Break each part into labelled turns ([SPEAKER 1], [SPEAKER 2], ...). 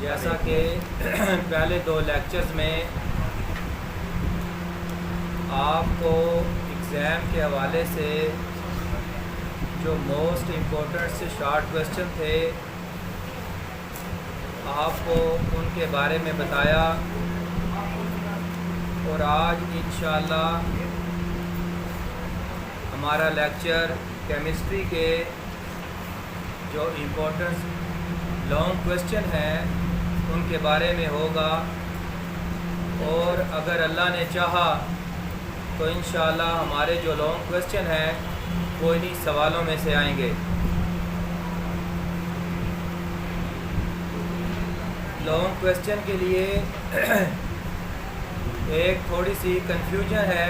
[SPEAKER 1] जैसा कि पहले दो लेक्चर्स में आपको एग्ज़ाम के हवाले से जो मोस्ट इम्पोर्टेंट से शॉर्ट क्वेश्चन थे आपको उनके बारे में बताया, और आज इंशाअल्लाह हमारा लेक्चर केमिस्ट्री के जो इम्पोर्टेंट लॉन्ग क्वेश्चन हैं उनके बारे में होगा। और अगर अल्लाह ने चाहा तो इंशाअल्लाह हमारे जो लॉन्ग क्वेश्चन हैं वो इन्हीं सवालों में से आएंगे। लॉन्ग क्वेश्चन के लिए एक थोड़ी सी कंफ्यूजन है,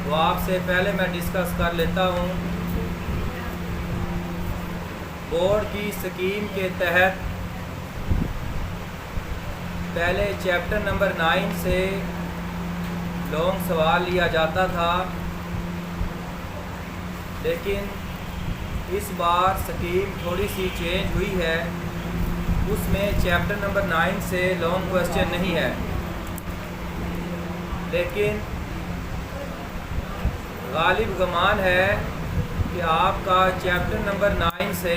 [SPEAKER 1] वो आपसे पहले मैं डिस्कस कर लेता हूँ। बोर्ड की स्कीम के तहत पहले चैप्टर नंबर 9 से लॉन्ग सवाल लिया जाता था, लेकिन इस बार स्कीम थोड़ी सी चेंज हुई है। उसमें चैप्टर नंबर 9 से लॉन्ग क्वेश्चन नहीं है, लेकिन गालिब गुमान है कि आपका चैप्टर नंबर 9 से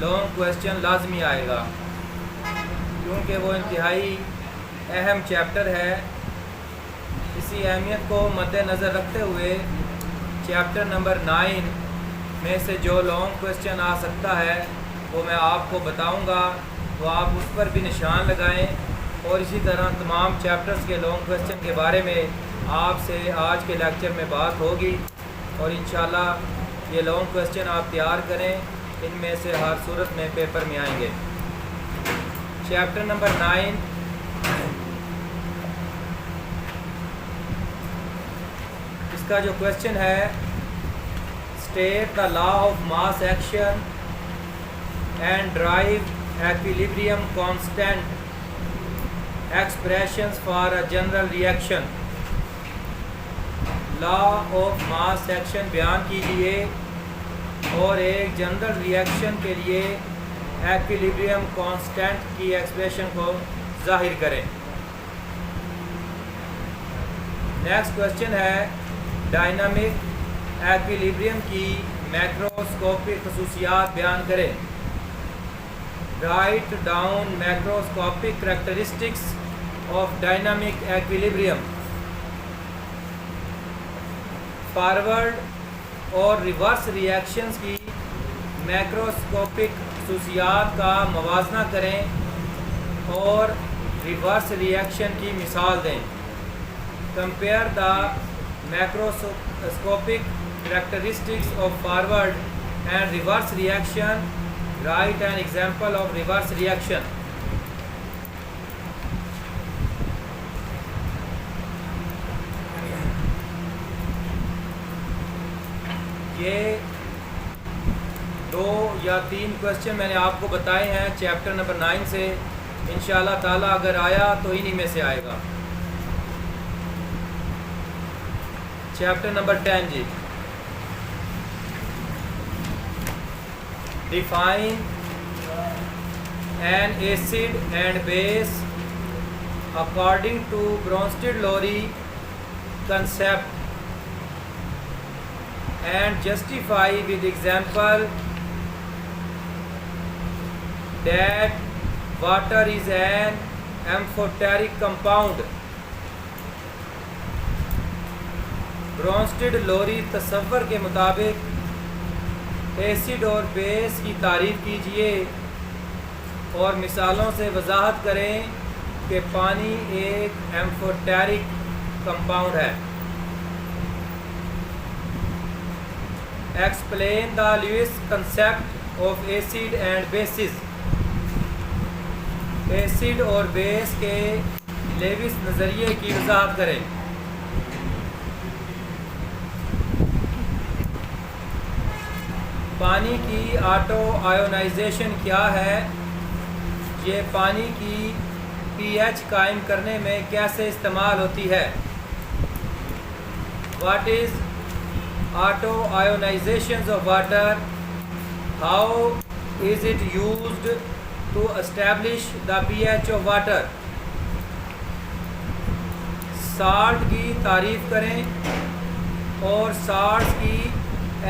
[SPEAKER 1] लॉन्ग क्वेश्चन लाजमी आएगा, क्योंकि वो इंतहाई अहम चैप्टर है। इसी अहमियत को मद्देनज़र रखते हुए चैप्टर नंबर 9 में से जो लॉन्ग क्वेश्चन आ सकता है वो मैं आपको बताऊंगा, तो आप उस पर भी निशान लगाएं। और इसी तरह तमाम चैप्टर्स के लॉन्ग क्वेश्चन के बारे में आपसे आज के लेक्चर में बात होगी, और इंशाल्लाह ये लॉन्ग क्वेश्चन आप तैयार करें, इनमें से हर सूरत में पेपर में आएंगे। चैप्टर नंबर 9 इसका जो क्वेश्चन है, state the law of mass action and drive equilibrium constant expressions for a general reaction. Law of mass action बयान कीजिए और एक जनरल रिएक्शन के लिए इक्विलिब्रियम कांस्टेंट की एक्सप्रेशन को जाहिर करें। नेक्स्ट क्वेश्चन है, डायनामिक इक्विलिब्रियम की मैक्रोस्कोपिक खसूसियात बयान करें। Write down macroscopic characteristics of dynamic equilibrium. Forward और रिवर्स रिएक्शंस की मैक्रोस्कोपिक खसूसियात का मवाजना करें और रिवर्स रिएक्शन की मिसाल दें। Compare the macroscopic characteristics of forward and reverse reaction. Right an example of reverse reaction. ये 2 या 3 क्वेश्चन मैंने आपको बताए हैं चैप्टर नंबर 9 से। इंशाअल्लाह ताला अगर आया तो इन्हीं में से आएगा। चैप्टर नंबर 10 जी, define an acid and base according to Bronsted Lowry concept and justify with example that water is an amphoteric compound। ब्रोंस्टेड-लोरी तसव्वुर के मुताबिक एसिड और बेस की तारीफ कीजिए और मिसालों से वजाहत करें कि पानी एक एम्फोटेरिक कंपाउंड है। Explain the Lewis concept of acid and bases. Acid और बेस के लेविस नज़रिए की वजाहत करें। पानी की ऑटो आयोनाइजेशन क्या है? ये पानी की पीएच कायम करने में कैसे इस्तेमाल होती है? What is auto ionization of water? How is it used to establish the pH of water. Salt की तारीफ़ करें और साल्ट की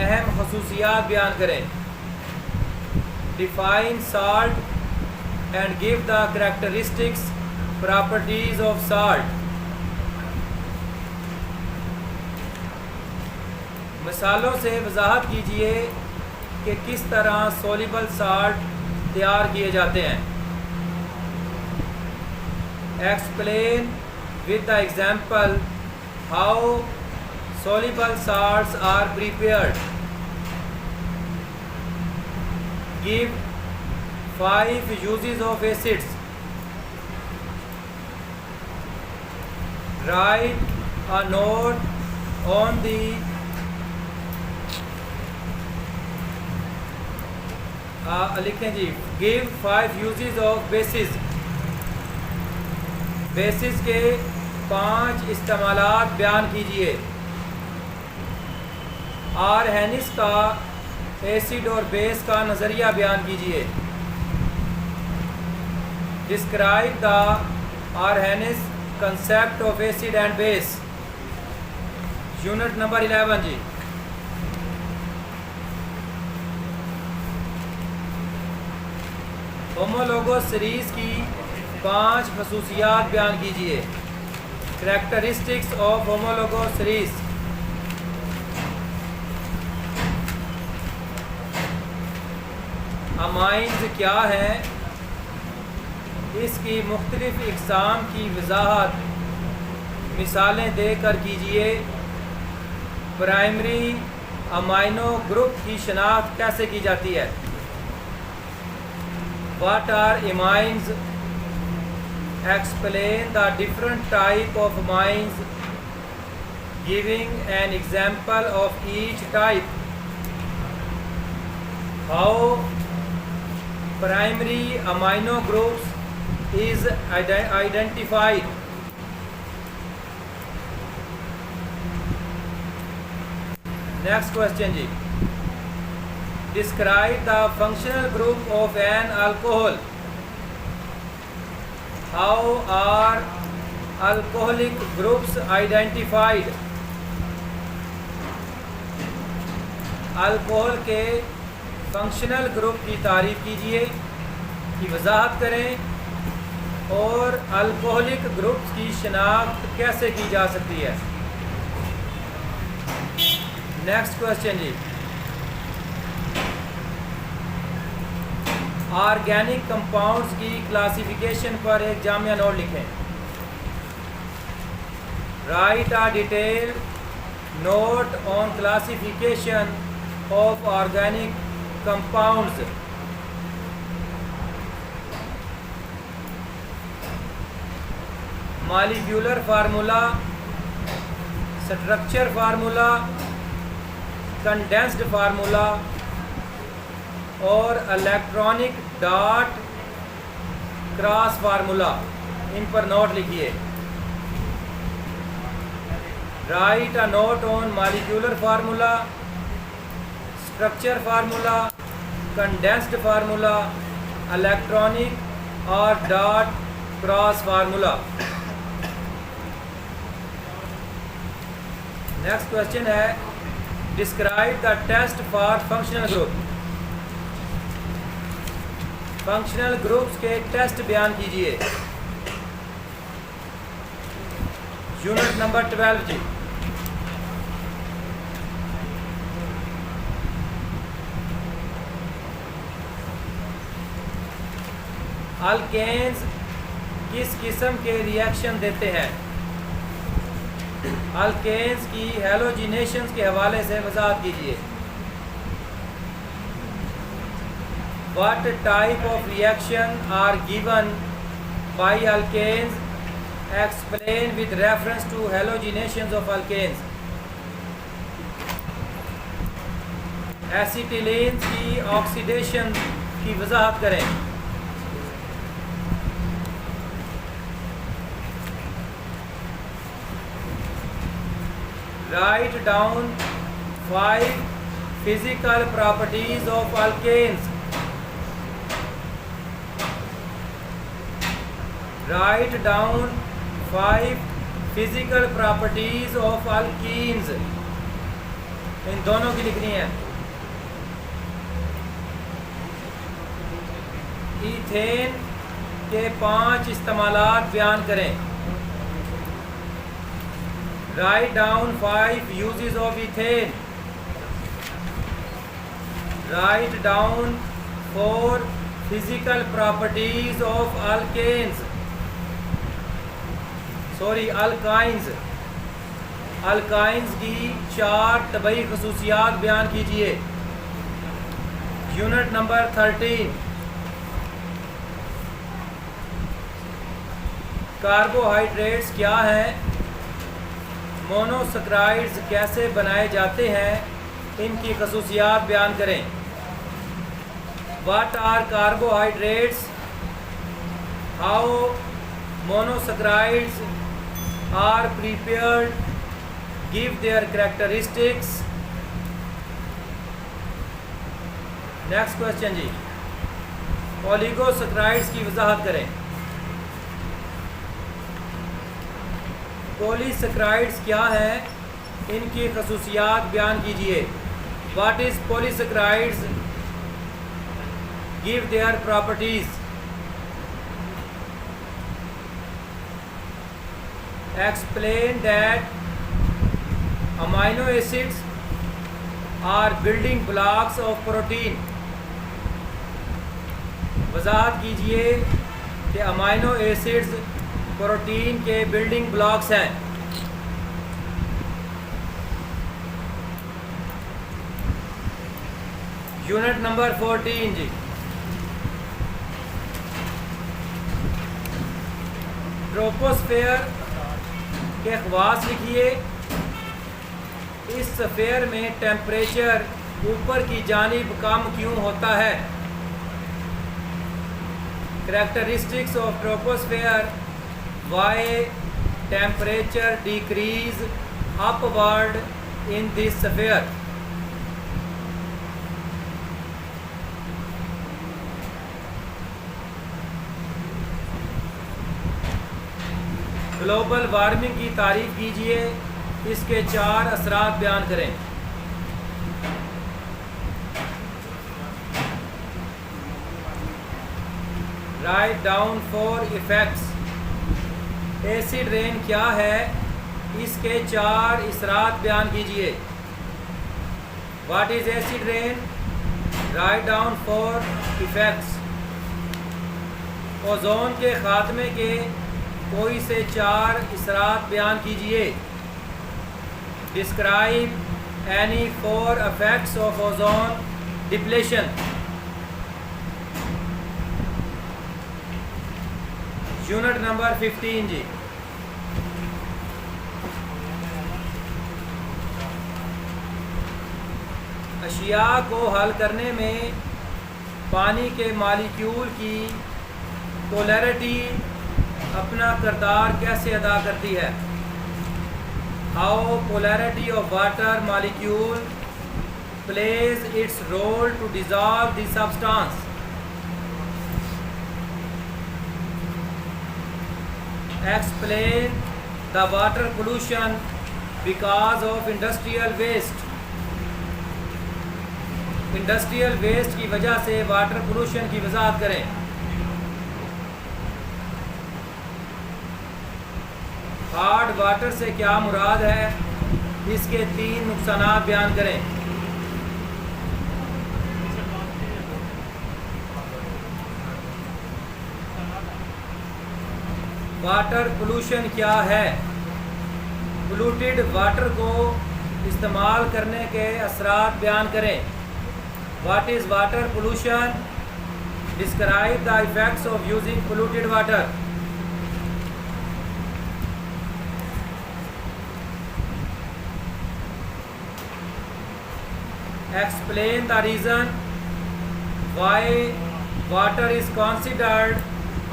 [SPEAKER 1] अहम खसूसियात बयान करें. Define salt and give the characteristics, properties of salt. मिसालों से वजाहत कीजिए कि किस तरह सोलिबल साल्ट तैयार किए जाते हैं. Explain with the example how soluble salts are prepared. Give 5 uses of acids. Write a note on the लिखें जी. Give 5 uses of bases. Basis के 5 इस्तेमालात बयान कीजिए. आरहेनिस का एसिड और बेस का नज़रिया बयान कीजिए. Describe the Arrhenius concept of acid and base. Unit number 11 जी. होमोलोगस सीरीज़ की 5 खसूसियात बयान कीजिए. Characteristics of homologous series. Amines क्या हैं, इसकी मुख्तलिफ इक़साम की वजाहत मिसालें देकर कीजिए. प्राइमरी अमाइनो ग्रुप की शनाख्त कैसे की जाती है. What are amines? Explain the different type of amines, giving an example of each type. How primary amino groups is identified. Next question ji. Describe the functional group of an alcohol. How are alcoholic groups identified? Alcohol के functional group की तारीफ़ कीजिए, की वजाहत करें और alcoholic groups की शनाख्त कैसे की जा सकती है. नेक्स्ट क्वेश्चन जी. ऑर्गेनिक कंपाउंड्स की क्लासिफिकेशन पर एक जामिया नोट लिखें. Write a detail note on classification of organic compounds. Molecular formula, structure formula, condensed formula और इलेक्ट्रॉनिक डॉट क्रॉस फार्मूला, इन पर नोट लिखिए. Write a note on molecular formula, structure formula, condensed formula, electronic और dot cross formula. Next question है. Describe the test for functional group. Functional groups के test बयान कीजिए. Unit number 12 जी. Alkanes किस किस्म के रिएक्शन देते हैं. अल्केन्स की हैलोजिनेशंस के हवाले से वजाहत कीजिए. What type of reaction are given by alkanes? Explain with reference to halogenations of alkanes. एसिटिलीन्स की ऑक्सीडेशन की वजाहत करें. Write down 5 physical properties of alkanes. Write down 5 physical properties of alkenes. इन दोनों की लिखनी है। ईथेन के 5 इस्तेमालात बयान करें। Write down 5 uses of ethane. Write down 4 physical properties of alkenes, sorry alkynes. Alkynes की 4 तबई खसूसियात बयान कीजिए। Unit number 13। कार्बोहाइड्रेट्स क्या हैं? मोनोसैकराइड्स कैसे बनाए जाते हैं? इनकी खसूसियात बयान करें। What are carbohydrates? How monosaccharides are prepared, give their characteristics. Next question जी, ओलिगोसैकराइड्स की वजाहत करें। पॉलीसैकराइड्स क्या हैं? इनकी खसूसियात बयान कीजिए। What is polysaccharides? Give their properties. Explain that amino acids are building blocks of protein. वजाहत कीजिए कि अमाइनो एसिड्स प्रोटीन के बिल्डिंग ब्लॉक्स हैं। यूनिट नंबर 14 जी, ट्रोपोस्फेयर के ख़वास लिखिए। इस स्फेयर में टेम्परेचर ऊपर की जानिब कम क्यों होता है? Characteristics of troposphere. Why temperature decrease upward in this sphere. Global warming की तारीफ कीजिए। इसके 4 असरात बयान करें। Write down 4 effects. Acid rain क्या है? इसके 4 असरात बयान कीजिए। What is acid rain? Write down 4 effects. Ozone के खात्मे के कोई से 4 असरात बयान कीजिए। Describe any 4 effects of ozone depletion. Unit number 15 जी, अशिया को हल करने में पानी के मालिक्यूल की पोलैरिटी अपना किरदार कैसे अदा करती है? How polarity of water molecule plays its role to dissolve the substance. Explain the water pollution because of industrial waste. Industrial waste की वजह से वाटर पोल्यूशन की वजाहत करें। हार्ड वाटर से क्या मुराद है? इसके 3 नुकसानात बयान करें। वाटर पोल्यूशन क्या है? पोल्यूटेड वाटर को इस्तेमाल करने के असरात बयान करें। What is water pollution? Describe the effects of using polluted water. Explain the reason why water is considered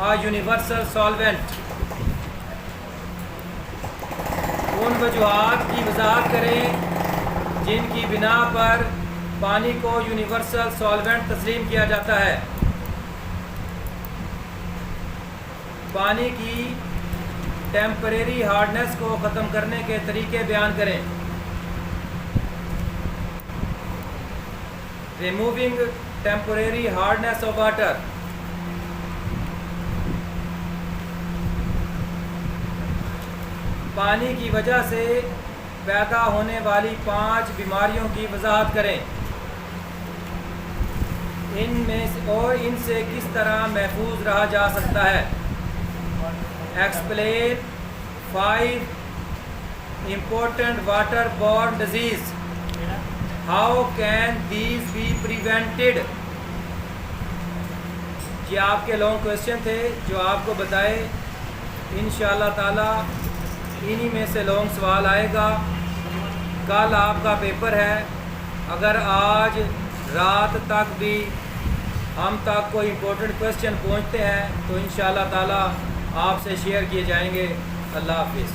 [SPEAKER 1] a universal solvent. उन वजूहात की वजाहत करें जिनकी बिना पर पानी को यूनिवर्सल सॉल्वेंट तस्लीम किया जाता है। पानी की टेम्परेरी हार्डनेस को ख़त्म करने के तरीके बयान करें। Removing temporary hardness of water. पानी की वजह से पैदा होने वाली 5 बीमारियों की वजाहत करें। इनसे किस तरह महफूज रहा जा सकता है। Explain 5 important water borne disease. How can these be prevented. ये आपके लॉन्ग क्वेश्चन थे जो आपको बताए। इंशाअल्लाह ताला इन्हीं में से लॉन्ग सवाल आएगा। कल आपका पेपर है। अगर आज रात तक भी हम तक कोई इम्पोर्टेंट क्वेश्चन पहुंचते हैं तो इंशाअल्लाह ताला आपसे शेयर किए जाएंगे। अल्लाह हाफिज़।